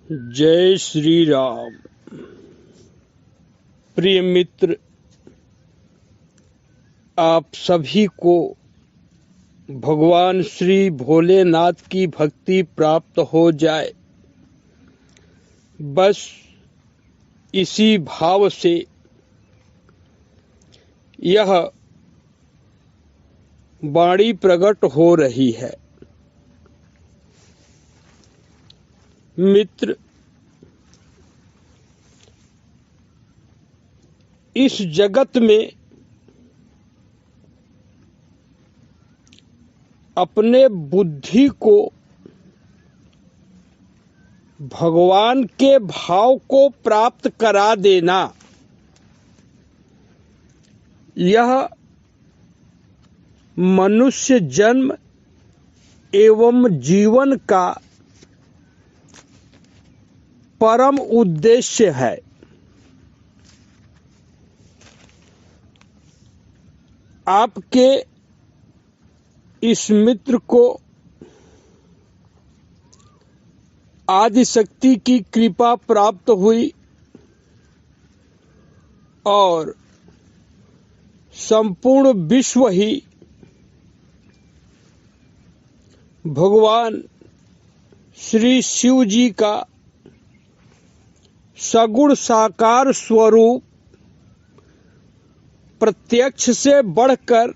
जय श्री राम। प्रिय मित्र, आप सभी को भगवान श्री भोलेनाथ की भक्ति प्राप्त हो जाए, बस इसी भाव से यह वाणी प्रकट हो रही है। मित्र, इस जगत में अपने बुद्धि को भगवान के भाव को प्राप्त करा देना, यह मनुष्य जन्म एवं जीवन का परम उद्देश्य है। आपके इस मित्र को आदिशक्ति की कृपा प्राप्त हुई और संपूर्ण विश्व ही भगवान श्री शिव जी का सगुण साकार स्वरूप प्रत्यक्ष से बढ़कर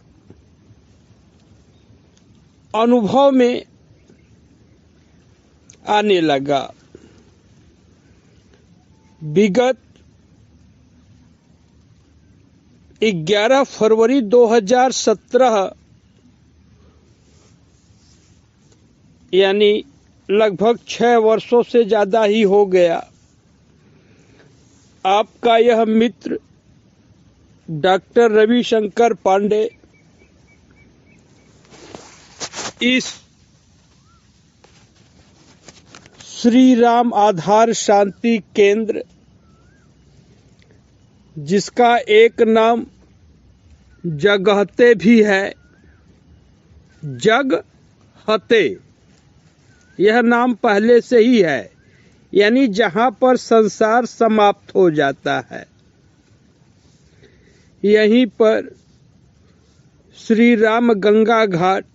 अनुभव में आने लगा। विगत 11 फरवरी 2017 यानी लगभग 6 वर्षों से ज्यादा ही हो गया, आपका यह मित्र डॉक्टर रविशंकर पांडे इस श्री राम आधार शांति केंद्र, जिसका एक नाम जगहते भी है, जगहते, यह नाम पहले से ही है, यानी जहां पर संसार समाप्त हो जाता है। यहीं पर श्री राम गंगा घाट,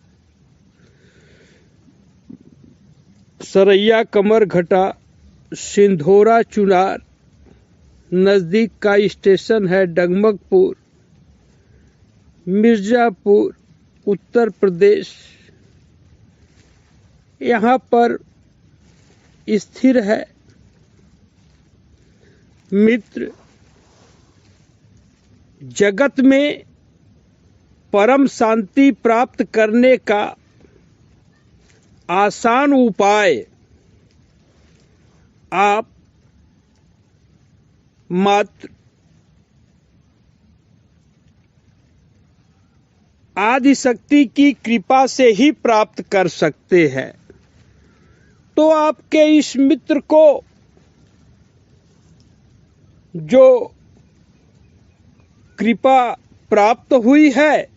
सरैया कमर घटा, सिंधोरा चुनार नजदीक का स्टेशन है डगमगपुर, मिर्जापुर, उत्तर प्रदेश। यहाँ पर स्थिर है। मित्र, जगत में परम शांति प्राप्त करने का आसान उपाय आप मात्र आदिशक्ति की कृपा से ही प्राप्त कर सकते हैं। तो आपके इस मित्र को जो कृपा प्राप्त हुई है,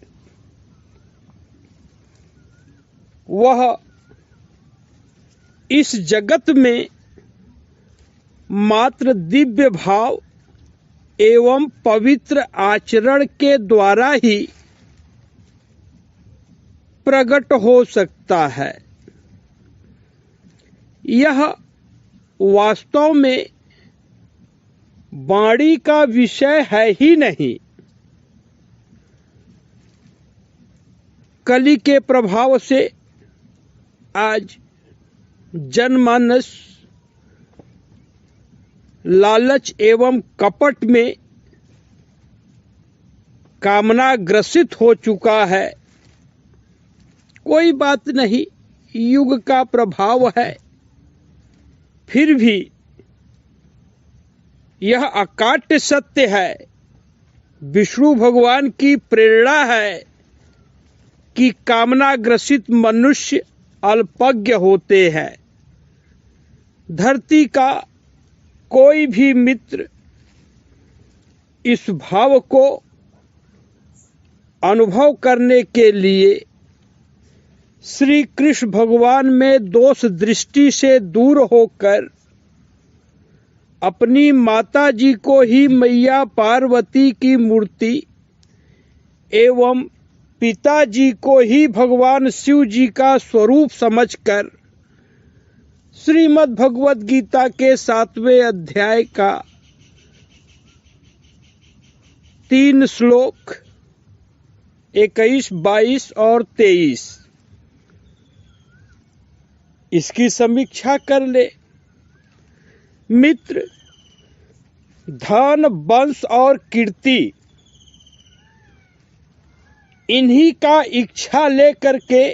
वह इस जगत में मात्र दिव्य भाव एवं पवित्र आचरण के द्वारा ही प्रकट हो सकता है। यह वास्तव में वाणी का विषय है ही नहीं। कली के प्रभाव से आज जनमानस लालच एवं कपट में कामना ग्रसित हो चुका है। कोई बात नहीं, युग का प्रभाव है। फिर भी यह अकाट्य सत्य है, विष्णु भगवान की प्रेरणा है कि कामना ग्रसित मनुष्य अल्पज्ञ होते हैं। धरती का कोई भी मित्र इस भाव को अनुभव करने के लिए श्री कृष्ण भगवान में दोष दृष्टि से दूर होकर अपनी माता जी को ही मैया पार्वती की मूर्ति एवं पिताजी को ही भगवान शिव जी का स्वरूप समझकर श्रीमद् भगवत गीता के 7वें अध्याय का 3 श्लोक 21, 22 और 23 इसकी समीक्षा कर ले। मित्र, धन, वंश और कीर्ति इन्हीं का इच्छा लेकर के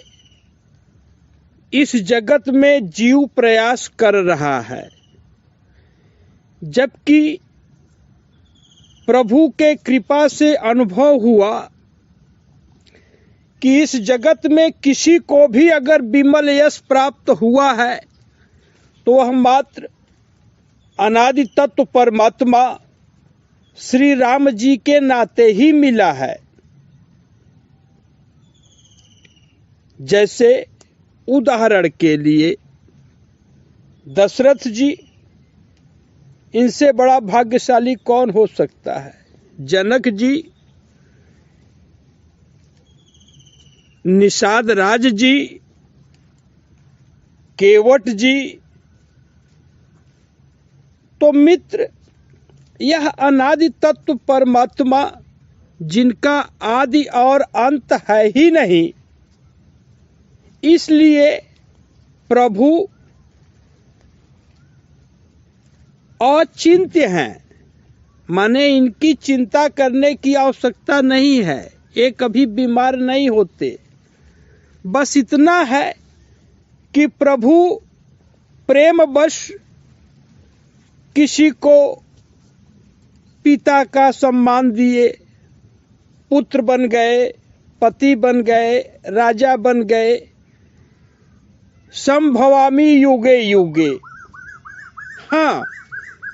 इस जगत में जीव प्रयास कर रहा है, जबकि प्रभु के कृपा से अनुभव हुआ कि इस जगत में किसी को भी अगर विमल यश प्राप्त हुआ है तो वह मात्र अनादि तत्व परमात्मा श्री राम जी के नाते ही मिला है। जैसे उदाहरण के लिए दशरथ जी, इनसे बड़ा भाग्यशाली कौन हो सकता है। जनक जी, निषाद राज जी, केवट जी। तो मित्र, यह अनादि तत्व परमात्मा जिनका आदि और अंत है ही नहीं, इसलिए प्रभु अचिंत्य हैं, माने इनकी चिंता करने की आवश्यकता नहीं है। ये कभी बीमार नहीं होते। बस इतना है कि प्रभु प्रेमवश किसी को पिता का सम्मान दिए, पुत्र बन गए, पति बन गए, राजा बन गए। संभवामि युगे युगे। हाँ,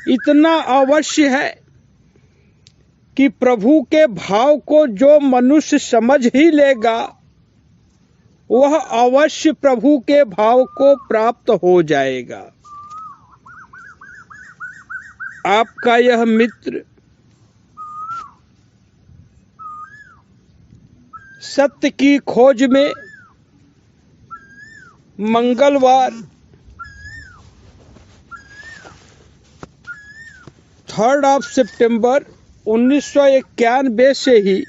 इतना अवश्य है कि प्रभु के भाव को जो मनुष्य समझ ही लेगा वह अवश्य प्रभु के भाव को प्राप्त हो जाएगा। आपका यह मित्र सत्य की खोज में मंगलवार 3 सितंबर 1991 से ही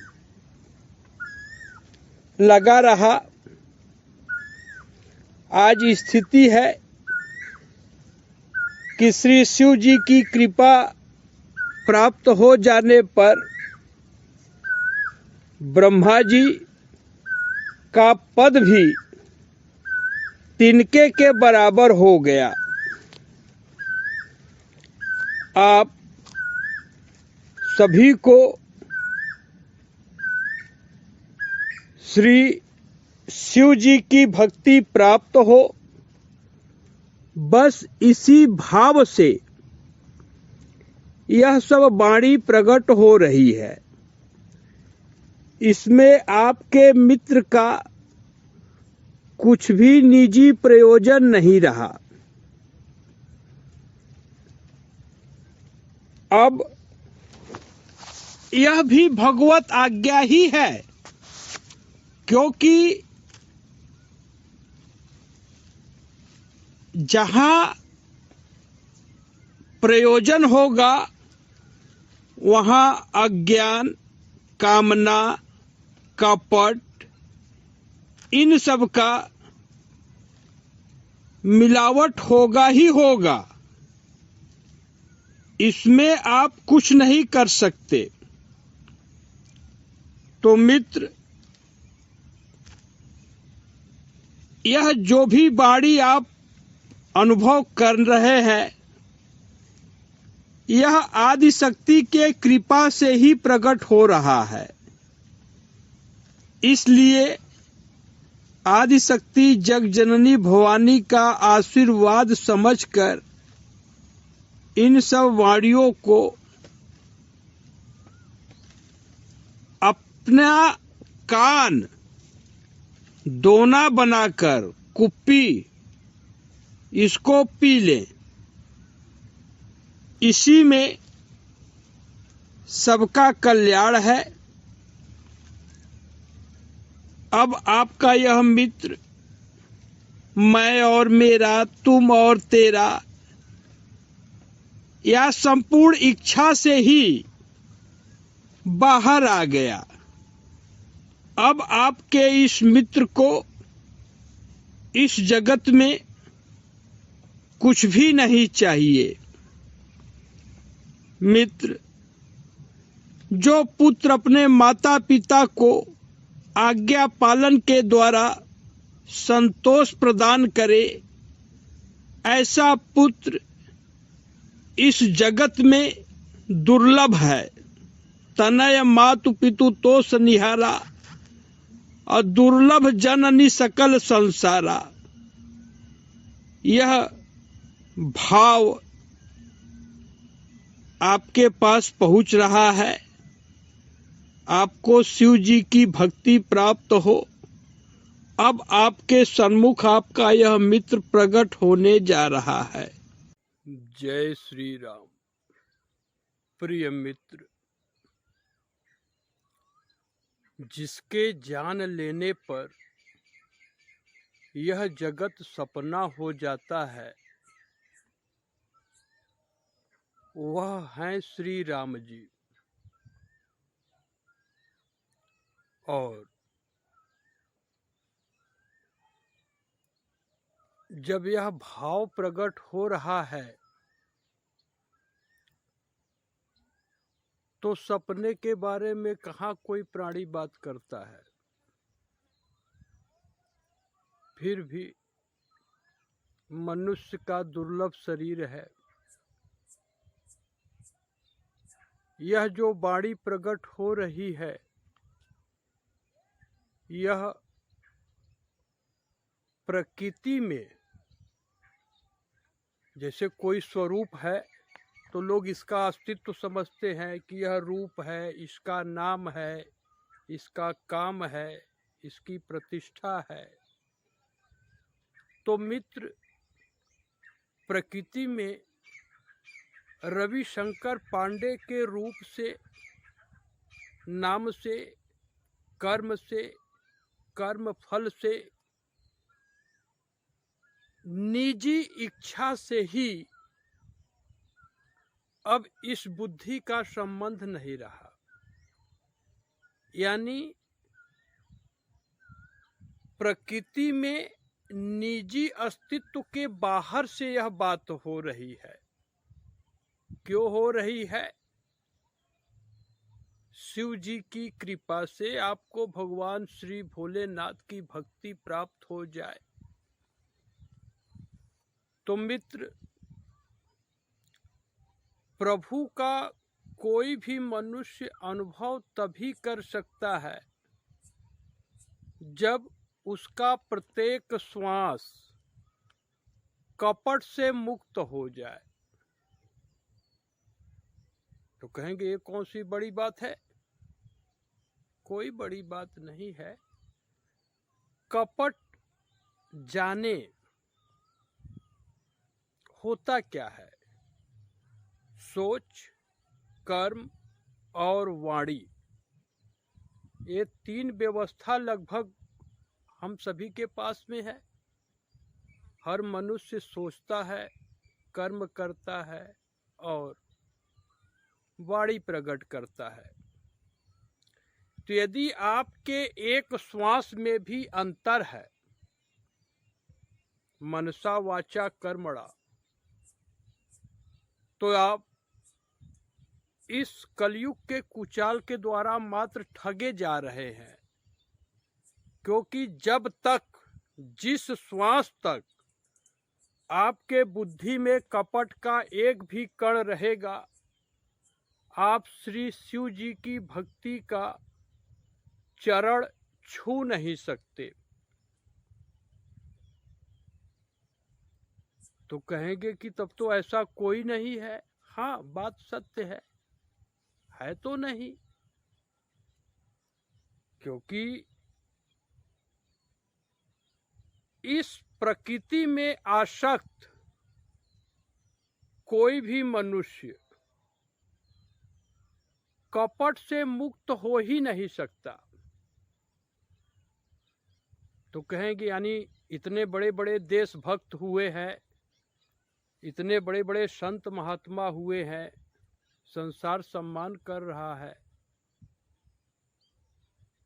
लगा रहा। आज स्थिति है कि श्री शिव जी की कृपा प्राप्त हो जाने पर ब्रह्मा जी का पद भी तिनके के बराबर हो गया। आप सभी को श्री शिव जी की भक्ति प्राप्त हो। बस इसी भाव से यह सब वाणी प्रकट हो रही है। इसमें आपके मित्र का कुछ भी निजी प्रयोजन नहीं रहा। अब यह भी भगवत आज्ञा ही है, क्योंकि जहां प्रयोजन होगा वहां अज्ञान, कामना, कपट, इन सब का मिलावट होगा ही होगा। इसमें आप कुछ नहीं कर सकते। तो मित्र, यह जो भी वाणी आप अनुभव कर रहे हैं, यह आदि शक्ति के कृपा से ही प्रकट हो रहा है। इसलिए आदि शक्ति जग जननी भवानी का आशीर्वाद समझकर इन सब वाणियों को अपना कान दोना बनाकर कुप्पी इसको पी लें। इसी में सबका कल्याण है। अब आपका यह मित्र, मैं और मेरा, तुम और तेरा, या संपूर्ण इच्छा से ही बाहर आ गया। अब आपके इस मित्र को इस जगत में कुछ भी नहीं चाहिए। मित्र, जो पुत्र अपने माता पिता को आज्ञा पालन के द्वारा संतोष प्रदान करे, ऐसा पुत्र इस जगत में दुर्लभ है। तनय मातु पितु तोष निहारा, और दुर्लभ जननी सकल संसारा। यह भाव आपके पास पहुंच रहा है। आपको शिव जी की भक्ति प्राप्त हो। अब आपके सन्मुख आपका यह मित्र प्रकट होने जा रहा है। जय श्री राम। प्रिय मित्र, जिसके जान लेने पर यह जगत सपना हो जाता है, वह हैं श्री राम जी। और जब यह भाव प्रकट हो रहा है तो सपने के बारे में कहाँ कोई प्राणी बात करता है। फिर भी मनुष्य का दुर्लभ शरीर है। यह जो वाणी प्रकट हो रही है, यह प्रकृति में जैसे कोई स्वरूप है तो लोग इसका अस्तित्व समझते हैं कि यह रूप है, इसका नाम है, इसका काम है, इसकी प्रतिष्ठा है। तो मित्र, प्रकृति में रविशंकर पांडे के रूप से, नाम से, कर्म फल से, निजी इच्छा से ही अब इस बुद्धि का संबंध नहीं रहा। यानी प्रकृति में निजी अस्तित्व के बाहर से यह बात हो रही है। क्यों हो रही है? शिव जी की कृपा से आपको भगवान श्री भोलेनाथ की भक्ति प्राप्त हो जाए। तो मित्र, प्रभु का कोई भी मनुष्य अनुभव तभी कर सकता है जब उसका प्रत्येक श्वास कपट से मुक्त हो जाए। तो कहेंगे ये कौन सी बड़ी बात है? कोई बड़ी बात नहीं है। कपट जाने होता क्या है? सोच, कर्म और वाणी, ये तीन व्यवस्था लगभग हम सभी के पास में है। हर मनुष्य सोचता है, कर्म करता है और वाणी प्रकट करता है। तो यदि आपके एक श्वास में भी अंतर है, मनसा वाचा कर्मणा, तो आप इस कलयुग के कुचाल के द्वारा मात्र ठगे जा रहे हैं। क्योंकि जब तक, जिस श्वास तक आपके बुद्धि में कपट का एक भी कण रहेगा, आप श्री शिव जी की भक्ति का चरण छू नहीं सकते। तो कहेंगे कि तब तो ऐसा कोई नहीं है। हाँ, बात सत्य है तो नहीं। क्योंकि इस प्रकृति में आसक्त कोई भी मनुष्य कपट से मुक्त हो ही नहीं सकता। तो कहेंगे यानी इतने बड़े बड़े देशभक्त हुए हैं, इतने बड़े बड़े संत महात्मा हुए हैं, संसार सम्मान कर रहा है,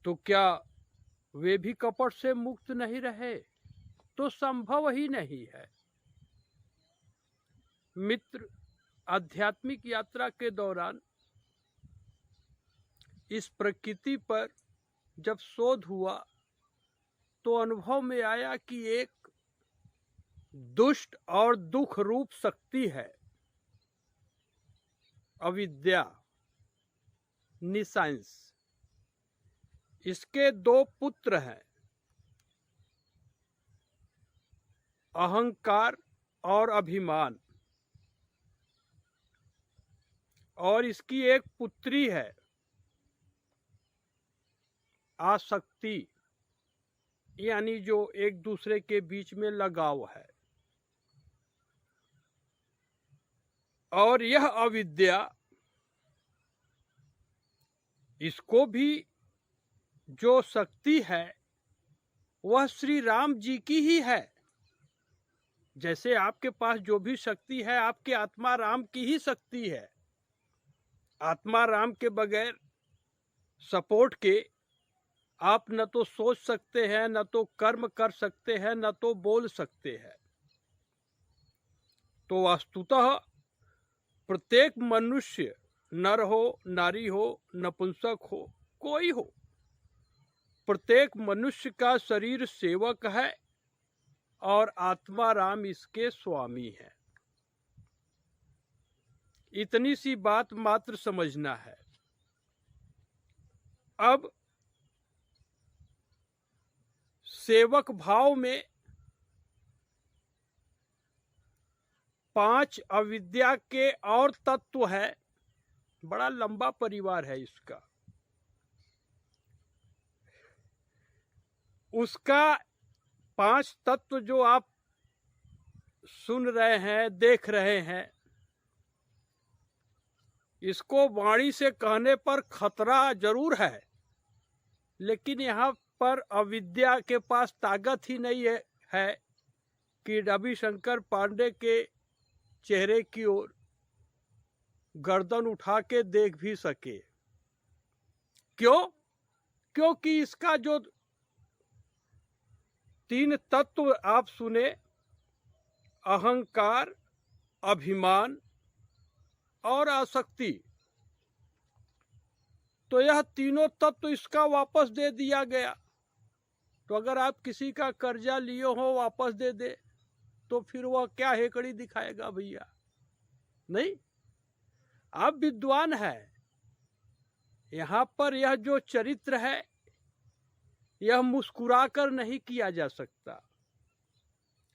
तो क्या वे भी कपट से मुक्त नहीं रहे? तो संभव ही नहीं है। मित्र, आध्यात्मिक यात्रा के दौरान इस प्रकृति पर जब शोध हुआ तो अनुभव में आया कि एक दुष्ट और दुख रूप शक्ति है, अविद्या, निसाइंस। इसके दो पुत्र हैं, अहंकार और अभिमान, और इसकी एक पुत्री है, आसक्ति, यानी जो एक दूसरे के बीच में लगाव है। और यह अविद्या, इसको भी जो शक्ति है वह श्री राम जी की ही है। जैसे आपके पास जो भी शक्ति है आपके आत्मा राम की ही शक्ति है। आत्मा राम के बगैर सपोर्ट के आप न तो सोच सकते हैं, न तो कर्म कर सकते हैं, न तो बोल सकते हैं। तो वस्तुतः प्रत्येक मनुष्य, नर हो, नारी हो, नपुंसक हो, कोई हो, प्रत्येक मनुष्य का शरीर सेवक है और आत्मा राम इसके स्वामी है। इतनी सी बात मात्र समझना है। अब सेवक भाव में 5 अविद्या के और तत्व है। बड़ा लंबा परिवार है इसका। उसका 5 तत्व जो आप सुन रहे हैं, देख रहे हैं, इसको वाणी से कहने पर खतरा जरूर है, लेकिन यहाँ पर अविद्या के पास ताकत ही नहीं है कि रविशंकर पांडे के चेहरे की ओर गर्दन उठा के देख भी सके। क्यों? क्योंकि इसका जो 3 तत्व आप सुने, अहंकार, अभिमान और आसक्ति, तो यह तीनों तत्व इसका वापस दे दिया गया। तो अगर आप किसी का कर्जा लिए हो वापस दे दे तो फिर वह क्या हेकड़ी दिखाएगा भैया? नहीं, आप विद्वान है। यहां पर यह जो चरित्र है यह मुस्कुराकर नहीं किया जा सकता।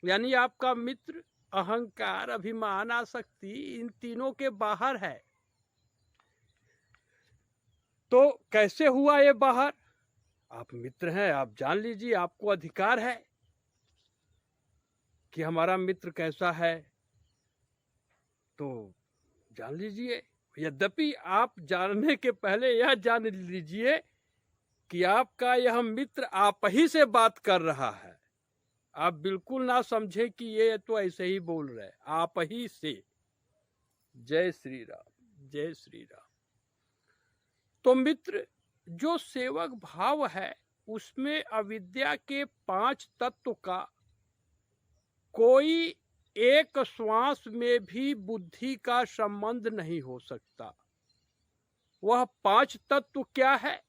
यानी आपका मित्र अहंकार, अभिमान, आसक्ति इन तीनों के बाहर है। तो कैसे हुआ ये बाहर? आप मित्र हैं, आप जान लीजिए, आपको अधिकार है कि हमारा मित्र कैसा है, तो जान लीजिए। यद्यपि आप जानने के पहले यह जान लीजिए कि आपका यह मित्र आप ही से बात कर रहा है। आप बिल्कुल ना समझे कि ये तो ऐसे ही बोल रहे, आप ही से। जय श्री राम, जय श्री राम। तो मित्र, जो सेवक भाव है उसमें अविद्या के 5 तत्व का कोई एक श्वास में भी बुद्धि का संबंध नहीं हो सकता। वह 5 तत्व क्या है?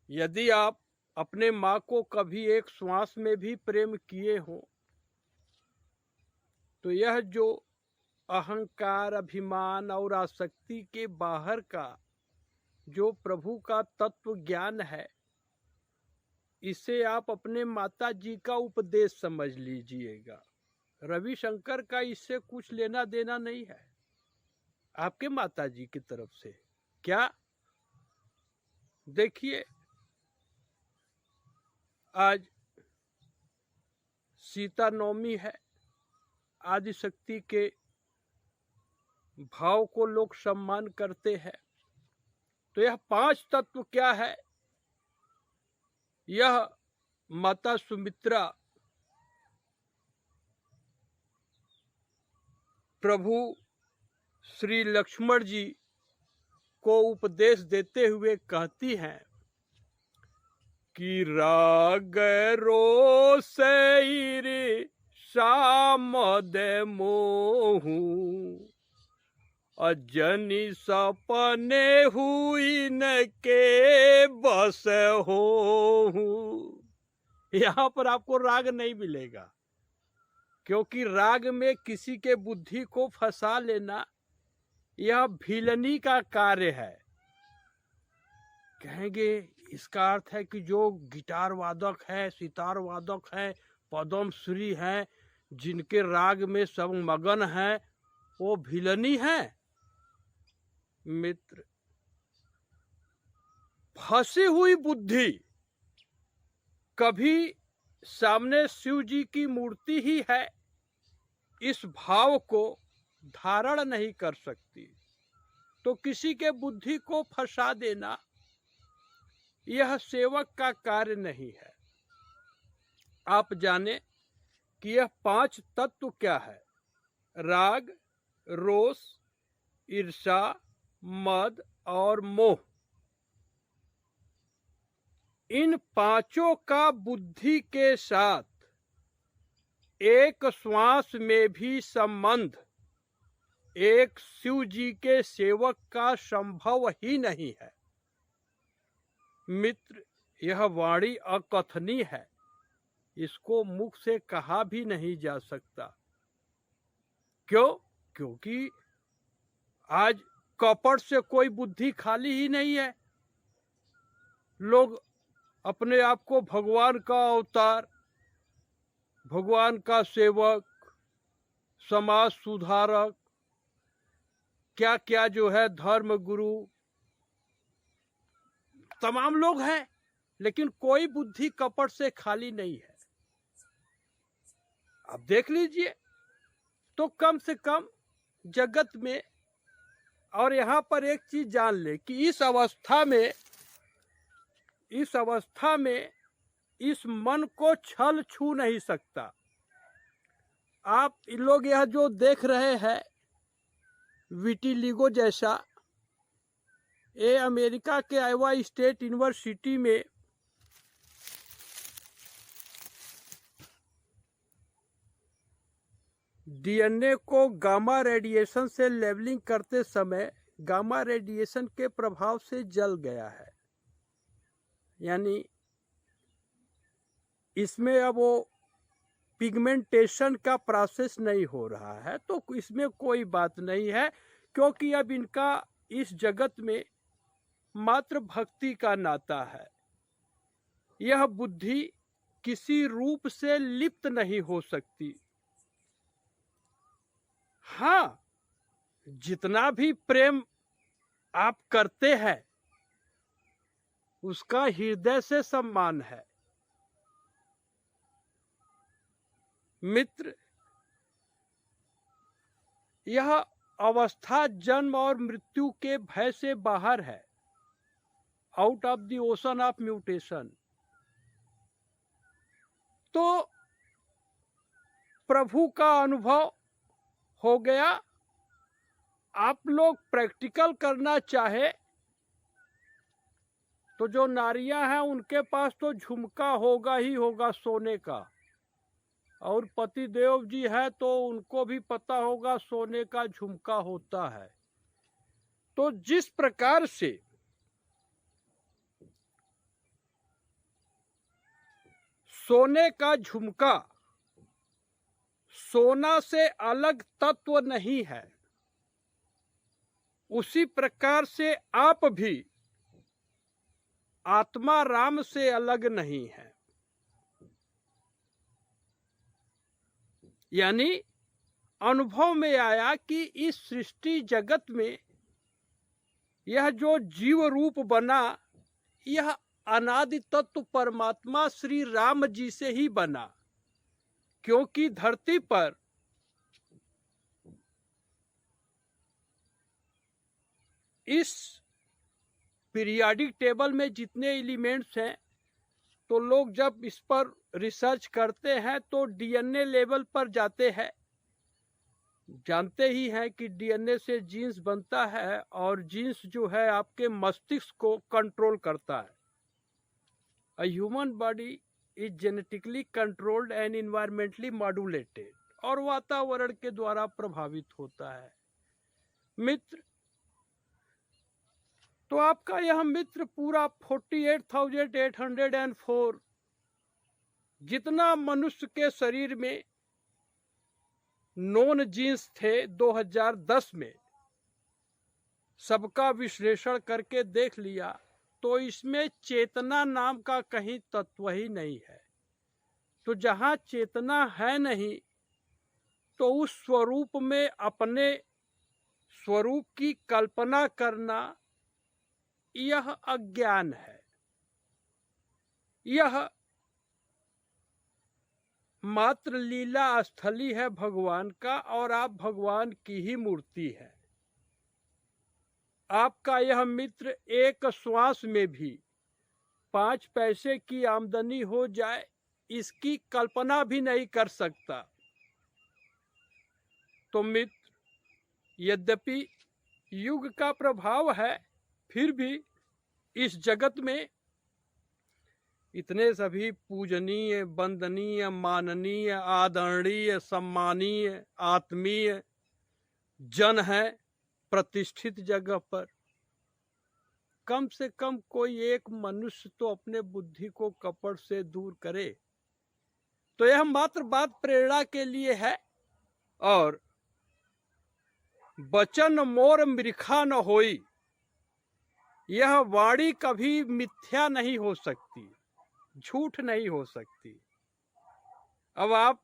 यदि आप अपने माँ को कभी एक श्वास में भी प्रेम किए हो तो यह जो अहंकार, अभिमान और आसक्ति के बाहर का जो प्रभु का तत्व ज्ञान है, इसे आप अपने माता जी का उपदेश समझ लीजिएगा। रविशंकर का इससे कुछ लेना देना नहीं है, आपके माता जी की तरफ से। क्या? देखिए, आज सीता नवमी है, आदि शक्ति के भाव को लोग सम्मान करते हैं। तो यह 5 तत्व क्या है? यह माता सुमित्रा प्रभु श्री लक्ष्मण जी को उपदेश देते हुए कहती हैं कि राग रोष सामद मोहू अजनी सपने हुई न के बस हो। यहाँ पर आपको राग नहीं मिलेगा, क्योंकि राग में किसी के बुद्धि को फंसा लेना यह भिलनी का कार्य है। कहेंगे इसका अर्थ है कि जो गिटार वादक है, सितार वादक है, पद्मश्री है, जिनके राग में सब मगन है, वो भिलनी है। मित्र, फंसी हुई बुद्धि कभी सामने शिव जी की मूर्ति ही है इस भाव को धारण नहीं कर सकती। तो किसी के बुद्धि को फंसा देना यह सेवक का कार्य नहीं है। आप जाने कि यह 5 तत्व क्या है? राग, रोष, ईर्षा, मद और मोह। इन 5 का बुद्धि के साथ एक श्वास में भी संबंध एक शिव जी के सेवक का संभव ही नहीं है। मित्र, यह वाणी अकथनीय है, इसको मुख से कहा भी नहीं जा सकता। क्यों? क्योंकि आज कपट से कोई बुद्धि खाली ही नहीं है। लोग अपने आप को भगवान का अवतार, भगवान का सेवक, समाज सुधारक, क्या क्या जो है धर्म गुरु, तमाम लोग हैं, लेकिन कोई बुद्धि कपट से खाली नहीं है। अब देख लीजिए, तो कम से कम जगत में, और यहाँ पर एक चीज जान ले कि इस अवस्था में इस मन को छल छू नहीं सकता। आप इन लोग यह जो देख रहे हैं विटिलिगो जैसा, ये अमेरिका के आयोवा स्टेट यूनिवर्सिटी में डीएनए को गामा रेडिएशन से लेवलिंग करते समय गामा रेडिएशन के प्रभाव से जल गया है। यानी इसमें अब वो पिगमेंटेशन का प्रोसेस नहीं हो रहा है, तो इसमें कोई बात नहीं है, क्योंकि अब इनका इस जगत में मात्र भक्ति का नाता है। यह बुद्धि किसी रूप से लिप्त नहीं हो सकती। हाँ, जितना भी प्रेम आप करते हैं उसका हृदय से सम्मान है। मित्र, यह अवस्था जन्म और मृत्यु के भय से बाहर है, out of the ocean of mutation. तो प्रभु का अनुभव हो गया। आप लोग प्रैक्टिकल करना चाहे तो जो नारियां हैं उनके पास तो झुमका होगा ही होगा सोने का, और पति देव जी है तो उनको भी पता होगा सोने का झुमका होता है। तो जिस प्रकार से सोने का झुमका सोना से अलग तत्व नहीं है, उसी प्रकार से आप भी आत्मा राम से अलग नहीं है। यानी अनुभव में आया कि इस सृष्टि जगत में यह जो जीव रूप बना, यह अनादि तत्व परमात्मा श्री राम जी से ही बना, क्योंकि धरती पर इस पीरियाडिक टेबल में जितने एलिमेंट्स हैं, तो लोग जब इस पर रिसर्च करते हैं तो डीएनए लेवल पर जाते हैं। जानते ही हैं कि डीएनए से जीन्स बनता है और जीन्स जो है आपके मस्तिष्क को कंट्रोल करता है। A human body is genetically controlled and environmentally modulated, और वातावरण के द्वारा प्रभावित होता है। मित्र, तो आपका यह मित्र पूरा 48,804 जितना मनुष्य के शरीर में नॉन जीन्स थे 2010 में, सबका विश्लेषण करके देख लिया तो इसमें चेतना नाम का कहीं तत्व ही नहीं है। तो जहां चेतना है नहीं, तो उस स्वरूप में अपने स्वरूप की कल्पना करना यह अज्ञान है। यह मात्र लीला स्थली है भगवान का, और आप भगवान की ही मूर्ति है। आपका यह मित्र एक श्वास में भी 5 पैसे की आमदनी हो जाए, इसकी कल्पना भी नहीं कर सकता। तो मित्र, यद्यपि युग का प्रभाव है, फिर भी इस जगत में इतने सभी पूजनीय, वंदनीय, माननीय, आदरणीय, सम्मानीय, आत्मीय जन हैं प्रतिष्ठित जगह पर। कम से कम कोई एक मनुष्य तो अपने बुद्धि को कपट से दूर करे। तो यह मात्र बात प्रेरणा के लिए है। और बचन मोर मृखा न होई, यह वाणी कभी मिथ्या नहीं हो सकती, झूठ नहीं हो सकती। अब आप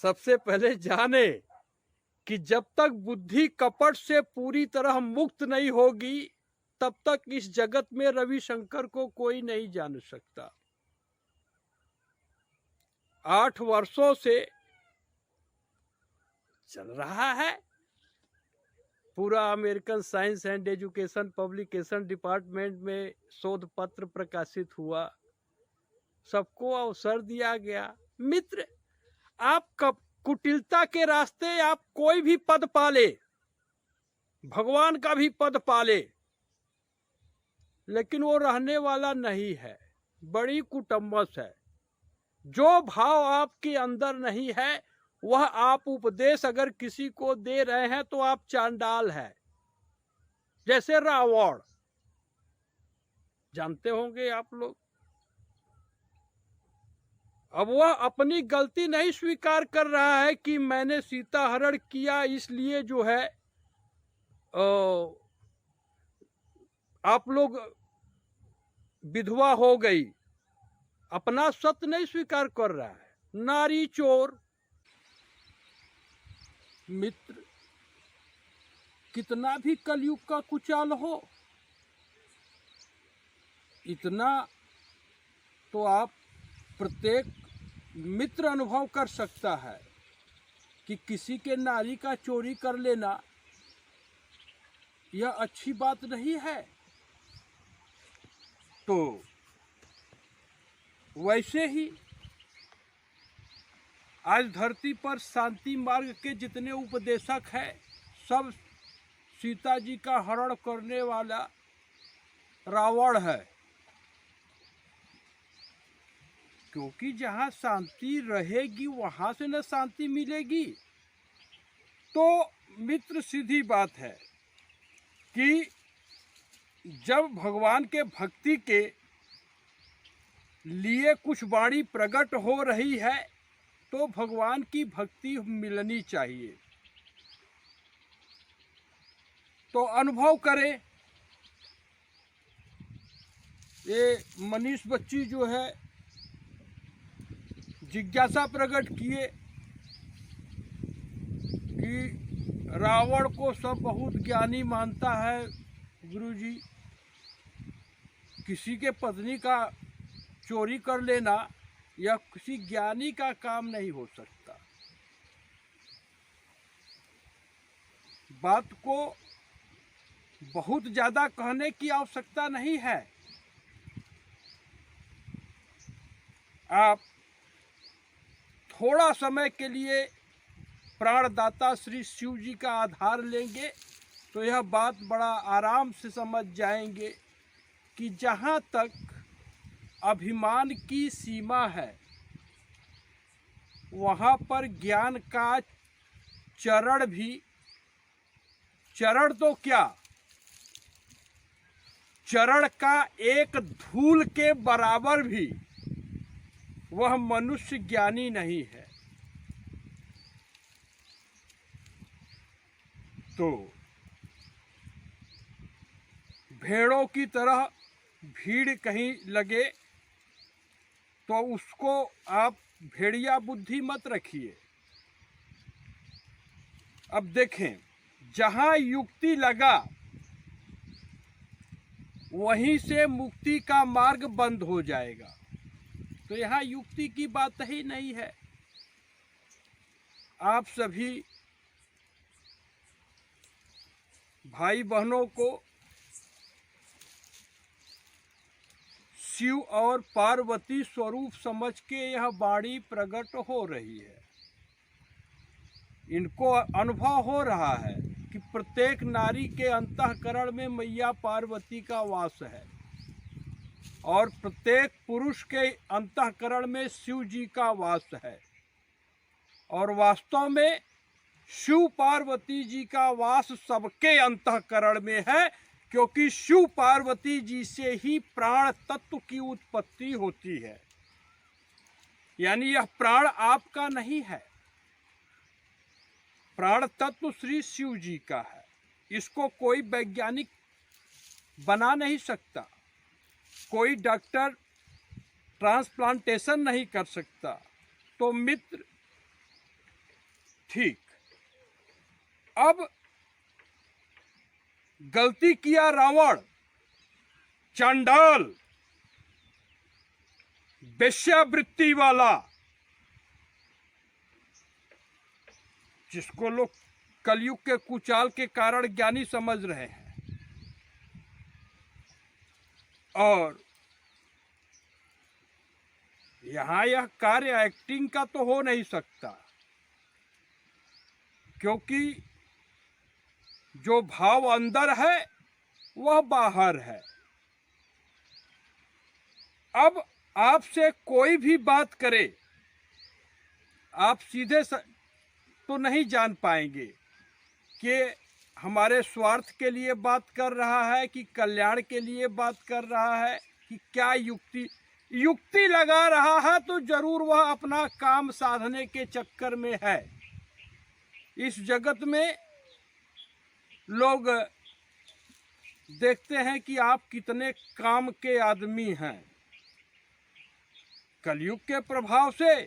सबसे पहले जाने कि जब तक बुद्धि कपट से पूरी तरह मुक्त नहीं होगी, तब तक इस जगत में रविशंकर को कोई नहीं जान सकता। 8 वर्षों से चल रहा है। पूरा American science and education publication department में शोध पत्र प्रकाशित हुआ, सबको अवसर दिया गया। मित्र, आप कुटिलता के रास्ते आप कोई भी पद पाले, भगवान का भी पद पाले, लेकिन वो रहने वाला नहीं है, बड़ी कुटम्बस है। जो भाव आपके अंदर नहीं है, वह आप उपदेश अगर किसी को दे रहे हैं तो आप चांडाल है। जैसे रावण, जानते होंगे आप लोग। अब वह अपनी गलती नहीं स्वीकार कर रहा है कि मैंने सीता हरण किया, इसलिए जो है आप लोग विधवा हो गई। अपना सत्य नहीं स्वीकार कर रहा है। नारी चोर। मित्र, कितना भी कलयुग का कुचाल हो, इतना तो आप प्रत्येक मित्र अनुभव कर सकता है कि किसी के नारी का चोरी कर लेना यह अच्छी बात नहीं है। तो वैसे ही आज धरती पर शांति मार्ग के जितने उपदेशक हैं, सब सीता जी का हरण करने वाला रावण है। क्योंकि जहाँ शांति रहेगी वहाँ से न शांति मिलेगी। तो मित्र, सीधी बात है कि जब भगवान के भक्ति के लिए कुछ वाणी प्रकट हो रही है, तो भगवान की भक्ति मिलनी चाहिए। तो अनुभव करें। ये मनीष बच्ची जो है जिज्ञासा प्रकट किए कि रावण को सब बहुत ज्ञानी मानता है गुरुजी, किसी के पत्नी का चोरी कर लेना यह किसी ज्ञानी का काम नहीं हो सकता। बात को बहुत ज़्यादा कहने की आवश्यकता नहीं है। आप थोड़ा समय के लिए प्राणदाता श्री शिव जी का आधार लेंगे तो यह बात बड़ा आराम से समझ जाएंगे कि जहाँ तक अभिमान की सीमा है वहाँ पर ज्ञान का चरण तो क्या, चरण का एक धूल के बराबर भी वह मनुष्य ज्ञानी नहीं है। तो भेड़ों की तरह भीड़ कहीं लगे तो उसको आप भेड़िया बुद्धि मत रखिए। अब देखें, जहाँ युक्ति लगा वहीं से मुक्ति का मार्ग बंद हो जाएगा। तो यहाँ युक्ति की बात ही नहीं है। आप सभी भाई बहनों को शिव और पार्वती स्वरूप समझ के यह वाणी प्रकट हो रही है। इनको अनुभव हो रहा है कि प्रत्येक नारी के अंतःकरण में मैया पार्वती का वास है और प्रत्येक पुरुष के अंतःकरण में शिव जी का वास है। और वास्तव में शिव पार्वती जी का वास सबके अंतःकरण में है, क्योंकि शिव पार्वती जी से ही प्राण तत्व की उत्पत्ति होती है। यानी यह प्राण आपका नहीं है, प्राण तत्व श्री शिव जी का है। इसको कोई वैज्ञानिक बना नहीं सकता, कोई डॉक्टर ट्रांसप्लांटेशन नहीं कर सकता। तो मित्र, ठीक, अब गलती किया रावण, चांडाल, वेश्यावृत्ति वाला, जिसको लोग कलयुग के कुचाल के कारण ज्ञानी समझ रहे हैं। और यहाँ यह कार्य एक्टिंग का तो हो नहीं सकता, क्योंकि जो भाव अंदर है वह बाहर है। अब आपसे कोई भी बात करे, आप सीधे तो नहीं जान पाएंगे कि हमारे स्वार्थ के लिए बात कर रहा है कि कल्याण के लिए बात कर रहा है, कि क्या युक्ति लगा रहा है। तो जरूर वह अपना काम साधने के चक्कर में है। इस जगत में लोग देखते हैं कि आप कितने काम के आदमी हैं। कलयुग के प्रभाव से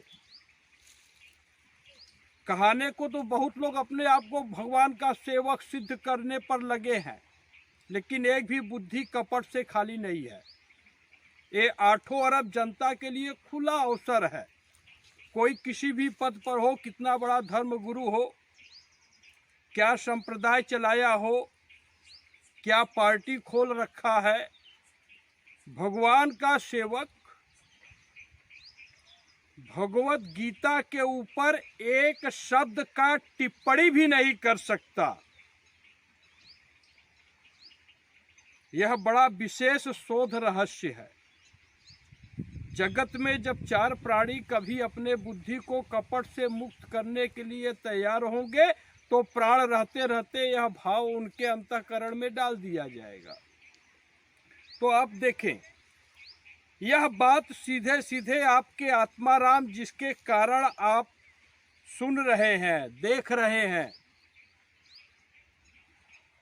कहाने को तो बहुत लोग अपने आप को भगवान का सेवक सिद्ध करने पर लगे हैं, लेकिन एक भी बुद्धि कपट से खाली नहीं है। ये 8 अरब जनता के लिए खुला अवसर है। कोई किसी भी पद पर हो, कितना बड़ा धर्म गुरु हो, क्या संप्रदाय चलाया हो, क्या पार्टी खोल रखा है, भगवान का सेवक भगवत गीता के ऊपर एक शब्द का टिप्पणी भी नहीं कर सकता। यह बड़ा विशेष शोध रहस्य है। जगत में जब 4 प्राणी कभी अपने बुद्धि को कपट से मुक्त करने के लिए तैयार होंगे तो प्राण रहते रहते यह भाव उनके अंतःकरण में डाल दिया जाएगा। तो आप देखें, यह बात सीधे सीधे आपके आत्माराम, जिसके कारण आप सुन रहे हैं, देख रहे हैं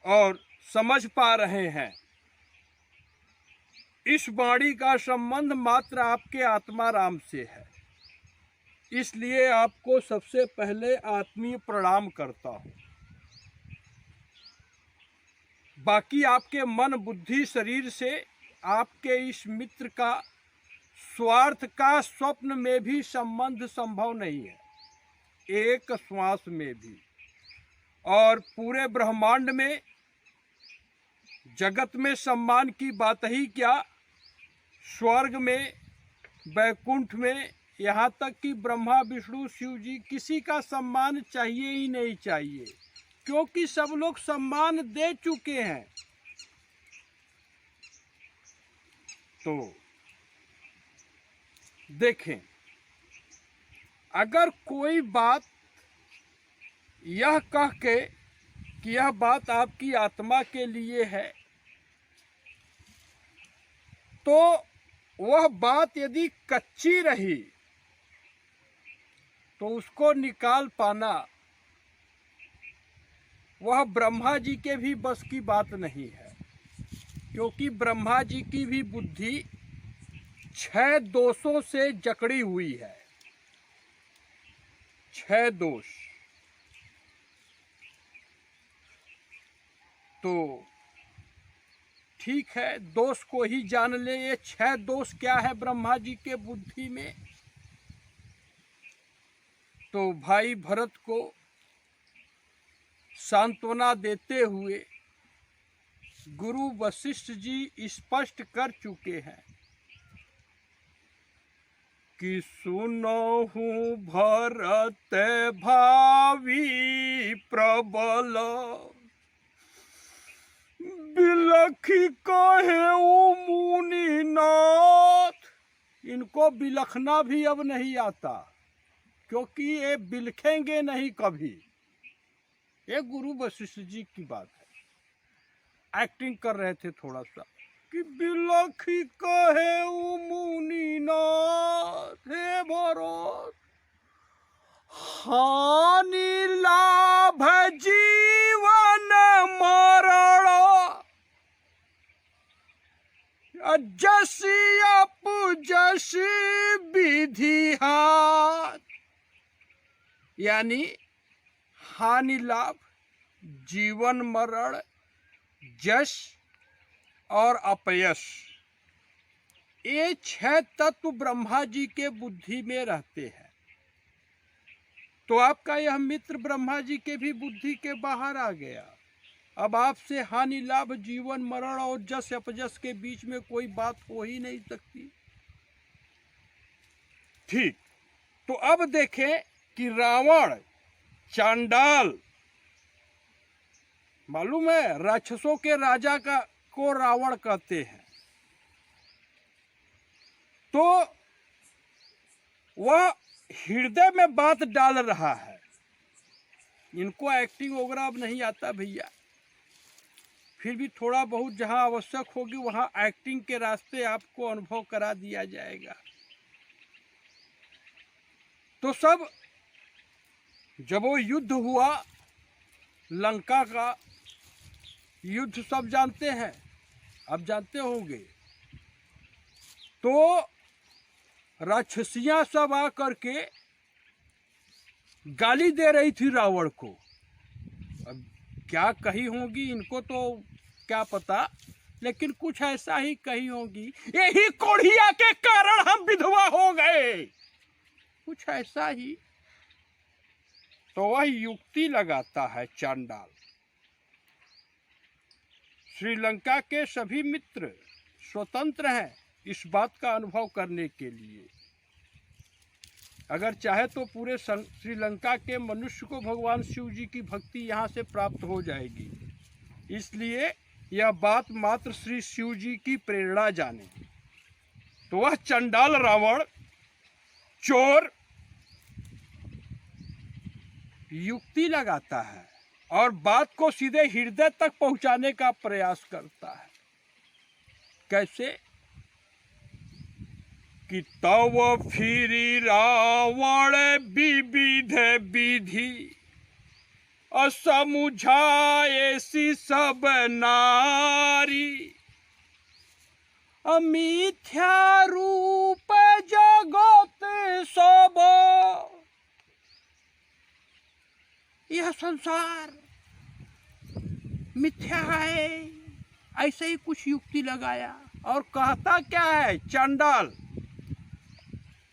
और समझ पा रहे हैं, इस वाणी का संबंध मात्र आपके आत्माराम से है। इसलिए आपको सबसे पहले आत्मीय प्रणाम करता हूँ। बाकी आपके मन, बुद्धि, शरीर से आपके इस मित्र का स्वार्थ का स्वप्न में भी संबंध संभव नहीं है, एक श्वास में भी। और पूरे ब्रह्मांड में जगत में सम्मान की बात ही क्या, स्वर्ग में, वैकुंठ में, यहाँ तक कि ब्रह्मा विष्णु शिव जी, किसी का सम्मान चाहिए ही नहीं चाहिए, क्योंकि सब लोग सम्मान दे चुके हैं। तो देखें, अगर कोई बात यह कह के कि यह बात आपकी आत्मा के लिए है, तो वह बात यदि कच्ची रही तो उसको निकाल पाना वह ब्रह्मा जी के भी बस की बात नहीं है, क्योंकि ब्रह्मा जी की भी बुद्धि 6 दोषों से जकड़ी हुई है। 6 दोष। तो ठीक है, दोष को ही जान ले। ये 6 दोष क्या है ब्रह्मा जी के बुद्धि में? तो भाई भरत को सांत्वना देते हुए गुरु वशिष्ठ जी स्पष्ट कर चुके हैं कि सुनहु भरत भावी प्रबल, बिलखी कहे मुनिनाथ। इनको बिलखना भी अब नहीं आता, क्योंकि ये बिलखेंगे नहीं कभी। ये गुरु वशिष्ठ जी की बात है, एक्टिंग कर रहे थे थोड़ा सा कि बिलखी कहे मुनिनाथ, हे भरत, हानि लाभ जीवन मरण, जसी अपजसी विधि हाथ। यानी हानि लाभ, जीवन मरण, जश और अपयश, ये 6 तत्व ब्रह्मा जी के बुद्धि में रहते हैं। तो आपका यह मित्र ब्रह्मा जी के भी बुद्धि के बाहर आ गया। अब आपसे हानि लाभ, जीवन मरण और जस अपजस के बीच में कोई बात हो ही नहीं सकती। ठीक, तो अब देखें कि रावण, चांडाल, मालूम है राक्षसों के राजा को रावण कहते हैं। तो वह हृदय में बात डाल रहा है। इनको एक्टिंग वगैरह अब नहीं आता भैया, फिर भी थोड़ा बहुत जहां आवश्यक होगी वहां एक्टिंग के रास्ते आपको अनुभव करा दिया जाएगा। तो सब जब वो युद्ध हुआ, लंका का युद्ध सब जानते हैं, अब जानते होंगे। तो राक्षसियां सब आकर के गाली दे रही थी रावण को। अब क्या कही होंगी इनको तो क्या पता, लेकिन कुछ ऐसा ही कही होंगी, यही कोढ़िया के कारण हम विधवा हो गए, कुछ ऐसा ही। तो वह युक्ति लगाता है चांडाल। श्रीलंका के सभी मित्र स्वतंत्र हैं इस बात का अनुभव करने के लिए। अगर चाहे तो पूरे श्रीलंका के मनुष्य को भगवान शिव जी की भक्ति यहाँ से प्राप्त हो जाएगी। इसलिए यह बात मात्र श्री शिव जी की प्रेरणा जाने। तो वह चंडाल रावण, चोर, युक्ति लगाता है और बात को सीधे हृदय तक पहुंचाने का प्रयास करता है। कैसे? कि तव फिरी रावण विविध विधि, असमुझाए सी सब नारी, अमिथ्या रूप जगत सब, यह संसार मिथ्या है, ऐसे ही कुछ युक्ति लगाया। और कहता क्या है चंडाल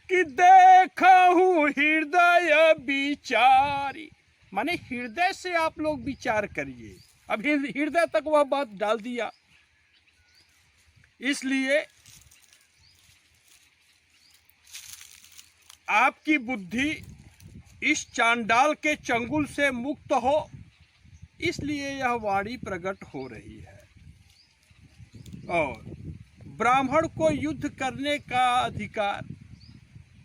कि देखूं हृदय विचारी, माने हृदय से आप लोग विचार करिए। अभी हृदय तक वह बात डाल दिया। इसलिए आपकी बुद्धि इस चांडाल के चंगुल से मुक्त हो, इसलिए यह वाणी प्रकट हो रही है। और ब्राह्मण को युद्ध करने का अधिकार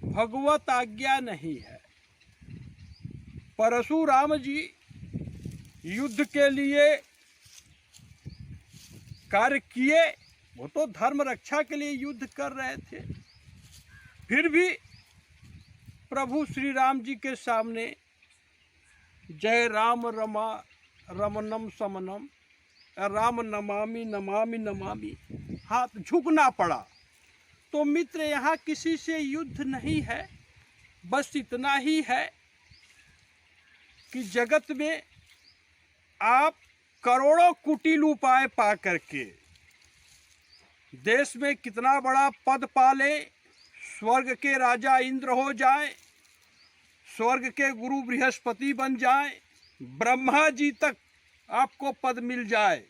भगवत आज्ञा नहीं है। परशुराम जी युद्ध के लिए कार्य किए, वो तो धर्म रक्षा के लिए युद्ध कर रहे थे। फिर भी प्रभु श्री राम जी के सामने जय राम रमा रमनम समनम, राम नमामि नमामि नमामि, हाथ झुकना पड़ा। तो मित्र, यहाँ किसी से युद्ध नहीं है, बस इतना ही है कि जगत में आप करोड़ों कुटिल उपाय पा करके देश में कितना बड़ा पद पाले, स्वर्ग के राजा इंद्र हो जाए, स्वर्ग के गुरु बृहस्पति बन जाए, ब्रह्मा जी तक आपको पद मिल जाए,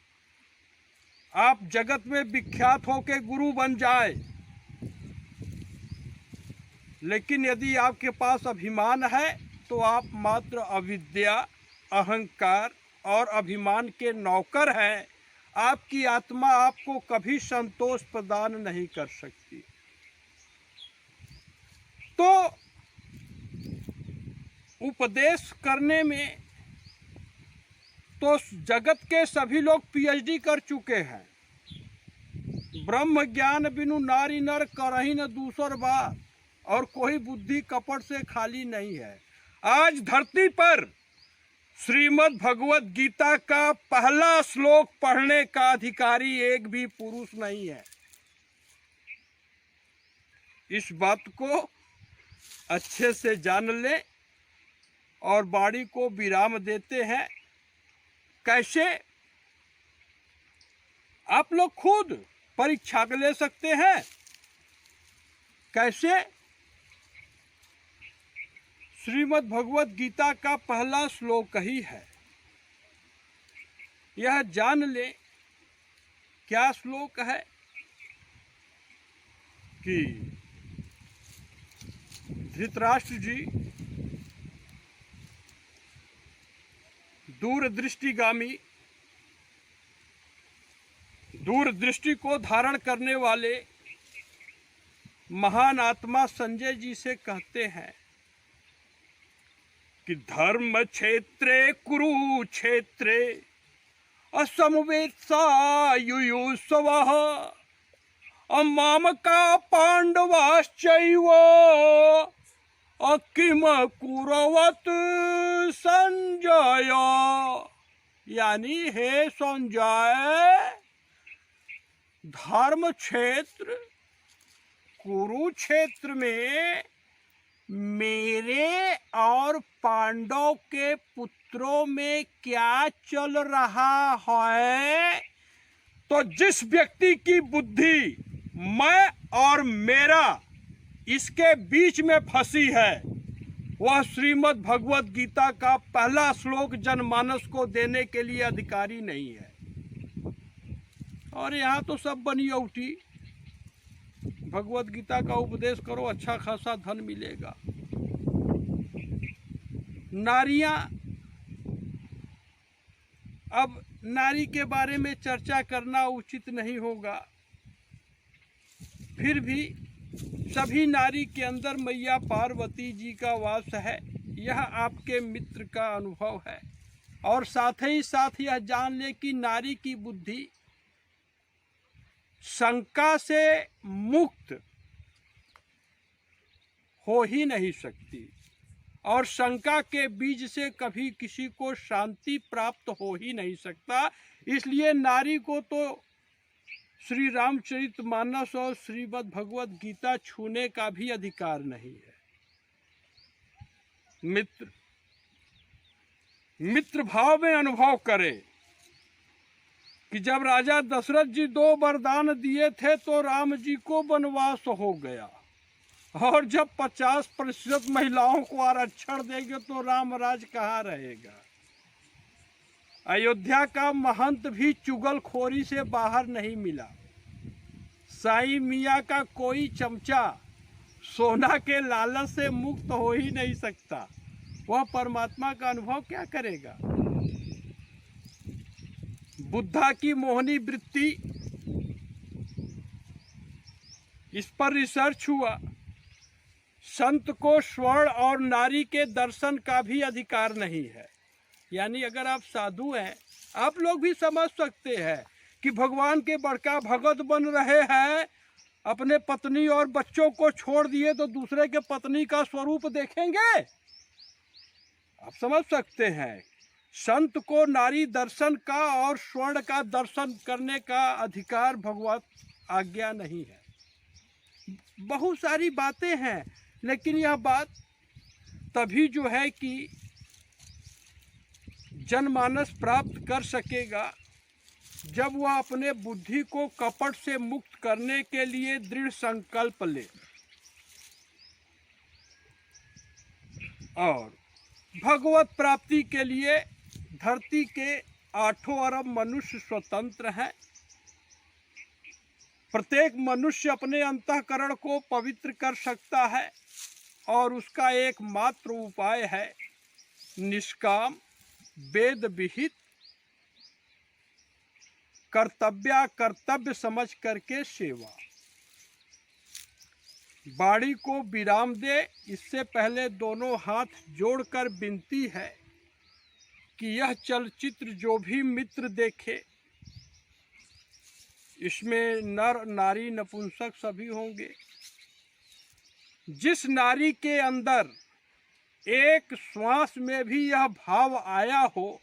आप जगत में विख्यात होकर गुरु बन जाए, लेकिन यदि आपके पास अभिमान है तो आप मात्र अविद्या, अहंकार और अभिमान के नौकर हैं। आपकी आत्मा आपको कभी संतोष प्रदान नहीं कर सकती। तो उपदेश करने में तो जगत के सभी लोग पीएचडी कर चुके हैं। ब्रह्म ज्ञान बिनु नारी नर करही न दूसर बात, और कोई बुद्धि कपट से खाली नहीं है। आज धरती पर श्रीमद् भगवत गीता का पहला श्लोक पढ़ने का अधिकारी एक भी पुरुष नहीं है। इस बात को अच्छे से जान ले और वाणी को विराम देते हैं। कैसे? आप लोग खुद परीक्षा ले सकते हैं। कैसे? श्रीमद् भगवत गीता का पहला श्लोक ही है, यह जान ले। क्या श्लोक है कि धृतराष्ट्र जी दूरदृष्टिगामी, दूरदृष्टि को धारण करने वाले महान आत्मा संजय जी से कहते हैं कि धर्म क्षेत्रे कुरुक्षेत्रे असमवेत्सायुयुत्सवः अमामका पांडवाश्चैव अकिम कुरवत संजय। यानी हे संजय, धर्म क्षेत्र कुरुक्षेत्र में मेरे और पांडव के पुत्रों में क्या चल रहा है, तो जिस व्यक्ति की बुद्धि मैं और मेरा इसके बीच में फंसी है, वह श्रीमद् भगवत गीता का पहला श्लोक जनमानस को देने के लिए अधिकारी नहीं है। और यहाँ तो सब बनियौटी, भगवत गीता का उपदेश करो, अच्छा खासा धन मिलेगा। नारियां, अब नारी के बारे में चर्चा करना उचित नहीं होगा, फिर भी सभी नारी के अंदर मैया पार्वती जी का वास है, यह आपके मित्र का अनुभव है। और साथ ही साथ यह जान ले कि नारी की बुद्धि शंका से मुक्त हो ही नहीं सकती, और शंका के बीज से कभी किसी को शांति प्राप्त हो ही नहीं सकता। इसलिए नारी को तो श्री रामचरितमानस और श्रीमद् भगवत गीता छूने का भी अधिकार नहीं है। मित्र भाव में अनुभव करे कि जब राजा दशरथ जी 2 वरदान दिए थे तो राम जी को वनवास हो गया, और जब 50% महिलाओं को आरक्षण देंगे तो राम राज कहाँ रहेगा। अयोध्या का महंत भी चुगलखोरी से बाहर नहीं मिला। साईं मियाँ का कोई चमचा सोना के लालच से मुक्त हो ही नहीं सकता। वह परमात्मा का अनुभव क्या करेगा। बुद्धा की मोहनी वृत्ति, इस पर रिसर्च हुआ। संत को स्वर्ण और नारी के दर्शन का भी अधिकार नहीं है। यानी अगर आप साधु हैं, आप लोग भी समझ सकते हैं कि भगवान के बड़का भगत बन रहे हैं, अपने पत्नी और बच्चों को छोड़ दिए तो दूसरे के पत्नी का स्वरूप देखेंगे। आप समझ सकते हैं, संत को नारी दर्शन का और स्वर्ण का दर्शन करने का अधिकार भगवत आज्ञा नहीं है। बहुत सारी बातें हैं, लेकिन यह बात तभी जो है कि जनमानस प्राप्त कर सकेगा जब वह अपने बुद्धि को कपट से मुक्त करने के लिए दृढ़ संकल्प ले और भगवत प्राप्ति के लिए धरती के 8 अरब मनुष्य स्वतंत्र हैं। प्रत्येक मनुष्य अपने अंतःकरण को पवित्र कर सकता है और उसका एकमात्र उपाय है निष्काम वेद विहित कर्तव्य समझ करके सेवा। बाड़ी को विराम दे, इससे पहले दोनों हाथ जोड़कर विनती है कि यह चलचित्र जो भी मित्र देखे, इसमें नर नारी नपुंसक सभी होंगे। जिस नारी के अंदर एक श्वास में भी यह भाव आया हो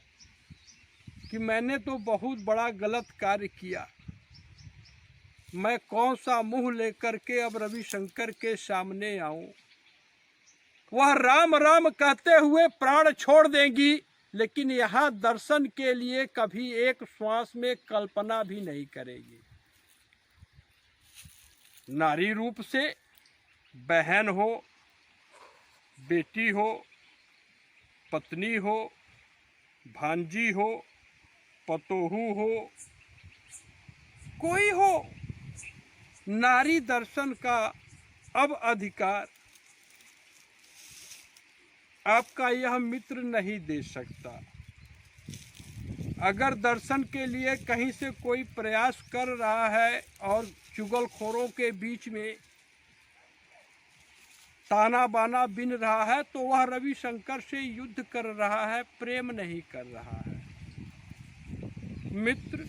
कि मैंने तो बहुत बड़ा गलत कार्य किया, मैं कौन सा मुंह लेकर के अब रविशंकर के सामने आऊं, वह राम राम कहते हुए प्राण छोड़ देंगी, लेकिन यहाँ दर्शन के लिए कभी एक श्वास में कल्पना भी नहीं करेगी। नारी रूप से बहन हो, बेटी हो, पत्नी हो, भांजी हो, पतोहू हो, कोई हो, नारी दर्शन का अब अधिकार आपका यह मित्र नहीं दे सकता। अगर दर्शन के लिए कहीं से कोई प्रयास कर रहा है और चुगलखोरों के बीच में ताना बाना बिन रहा है, तो वह रविशंकर से युद्ध कर रहा है, प्रेम नहीं कर रहा है। मित्र,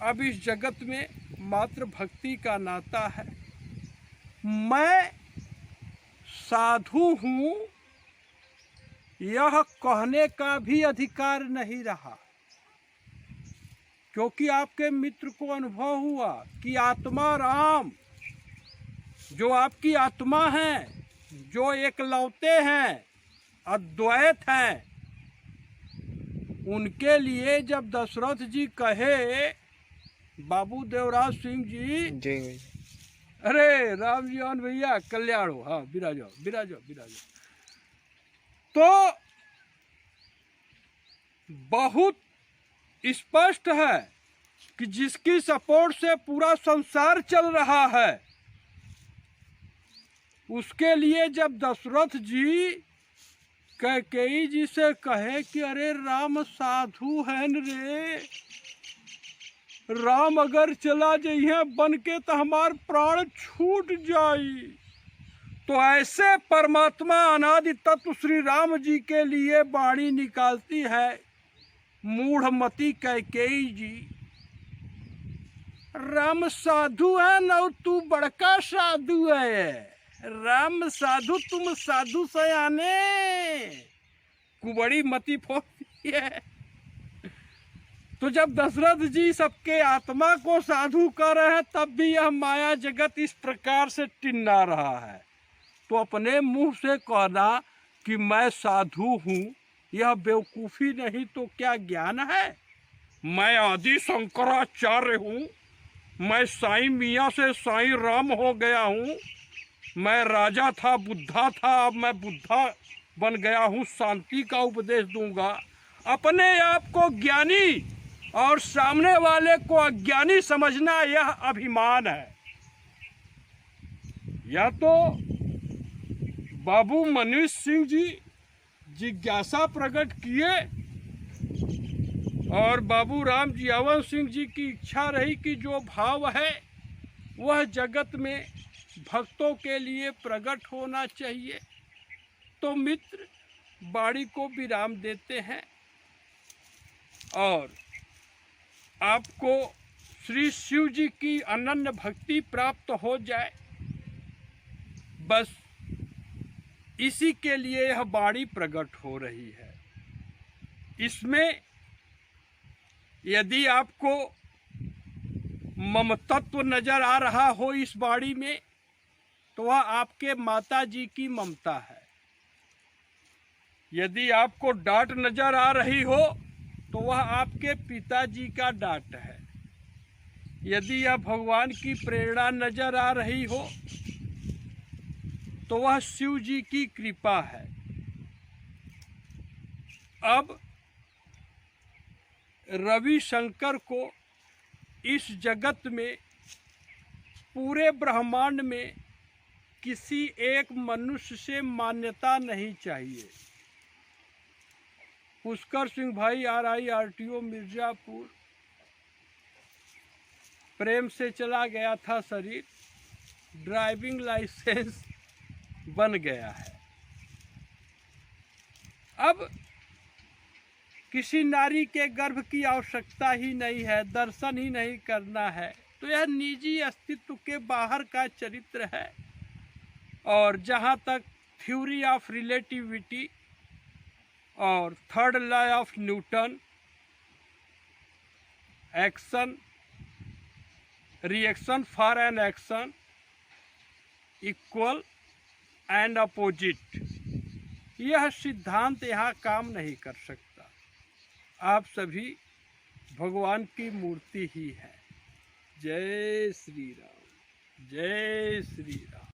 अब इस जगत में मात्र भक्ति का नाता है। मैं साधु हूँ यह कहने का भी अधिकार नहीं रहा, क्योंकि आपके मित्र को अनुभव हुआ कि आत्मा राम, जो आपकी आत्मा है, जो एकलौते हैं, अद्वैत हैं, उनके लिए जब दशरथ जी कहे, बाबू देवराज सिंह जी, जय, अरे राम जी और भैया कल्याण हो, हाँ विराजो विराजो विराजो, तो बहुत स्पष्ट है कि जिसकी सपोर्ट से पूरा संसार चल रहा है, उसके लिए जब दशरथ जी कैकेयी जी से कहे कि अरे राम साधु है न रे, राम अगर चला जाइए बन के तो हमार प्राण छूट जाई, तो ऐसे परमात्मा अनादि तत्व श्री राम जी के लिए वाणी निकालती है मूढ़मती कैकेयी जी, राम साधु है न, तू बड़का साधु है, राम साधु तुम साधु सयाने, कुबड़ी मती फोड़ती है। तो जब दशरथ जी सबके आत्मा को साधु कर रहे हैं, तब भी यह माया जगत इस प्रकार से टिन्ना रहा है। तो अपने मुंह से कहना कि मैं साधु हूँ, यह बेवकूफ़ी नहीं तो क्या ज्ञान है। मैं आदि शंकराचार्य हूँ, मैं साईं मियाँ से साईं राम हो गया हूँ, मैं राजा था बुद्धा था, अब मैं बुद्धा बन गया हूँ, शांति का उपदेश दूंगा। अपने आप को ज्ञानी और सामने वाले को अज्ञानी समझना यह अभिमान है। या तो बाबू मनीष सिंह जी जिज्ञासा प्रकट किए और बाबू राम जियावन सिंह जी की इच्छा रही कि जो भाव है वह जगत में भक्तों के लिए प्रकट होना चाहिए। तो मित्र वाणी को विराम देते हैं और आपको श्री शिव जी की अनन्य भक्ति प्राप्त हो जाए, बस इसी के लिए यह वाणी प्रकट हो रही है। इसमें यदि आपको ममतत्व नजर आ रहा हो इस वाणी में, तो वह आपके माता जी की ममता है। यदि आपको डांट नजर आ रही हो तो वह आपके पिताजी का डांट है। यदि यह भगवान की प्रेरणा नजर आ रही हो तो वह शिव जी की कृपा है। अब रविशंकर को इस जगत में, पूरे ब्रह्मांड में किसी एक मनुष्य से मान्यता नहीं चाहिए। पुष्कर सिंह भाई RI RTO मिर्जापुर, प्रेम से चला गया था शरीर, ड्राइविंग लाइसेंस बन गया है। अब किसी नारी के गर्भ की आवश्यकता ही नहीं है, दर्शन ही नहीं करना है, तो यह निजी अस्तित्व के बाहर का चरित्र है। और जहाँ तक थ्योरी ऑफ रिलेटिविटी और third law of Newton, action reaction for an action equal and opposite, यह सिद्धांत यहाँ काम नहीं कर सकता। आप सभी भगवान की मूर्ति ही है। जय श्री राम, जय श्री राम।